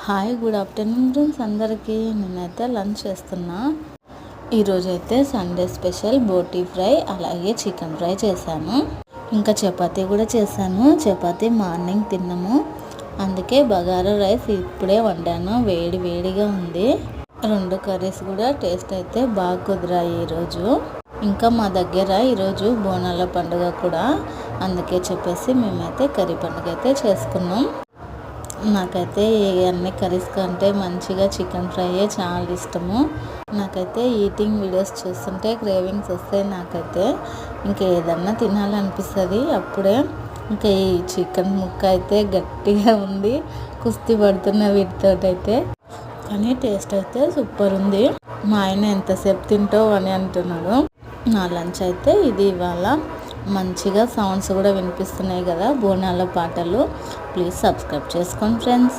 Hi good afternoon friends అందరికీ. నేనైతే lunch చేస్తున్నా. ఈరోజైతే సండే స్పెషల్ బోటీ ఫ్రై అలాగే చికెన్ ఫ్రై చేశాను. ఇంకా చపాతీ కూడా చేశాను. చపాతీ మార్నింగ్ తిన్నాము, అందుకే బగారా రైస్ ఇప్పుడే వండాను. వేడి వేడిగా ఉంది. 2 కర్రీస్ కూడా టేస్ట్ అయితే బాగా కుదిరాయి ఈరోజు. ఇంకా మా దగ్గర ఈరోజు బోనాల పండుగ కూడా, అందుకే చెప్పేసి మేమైతే కర్రీ పండుగ అయితే చేసుకున్నాం. నాకైతే అన్ని కర్రీస్ కంటే మంచిగా చికెన్ ఫ్రైయే చాలా ఇష్టము. నాకైతే ఈటింగ్ వీడియోస్ చూస్తుంటే క్రేవింగ్స్ వస్తాయి. నాకైతే ఇంకా ఏదన్నా తినాలనిపిస్తుంది అప్పుడే. ఇంకా ఈ చికెన్ ముక్క అయితే గట్టిగా ఉంది, కుస్తీ పడుతున్న వీటితోటైతే. కానీ టేస్ట్ అయితే సూపర్ ఉంది. మా ఆయన ఎంతసేపు తింటావు అని అంటున్నాడు. నా లంచ్ అయితే ఇది ఇవాళ. మంచిగా సౌండ్స్ కూడా వినిపిస్తున్నాయి కదా, బోనాల పాటలు. ప్లీజ్ సబ్స్క్రైబ్ చేసుకోండి ఫ్రెండ్స్.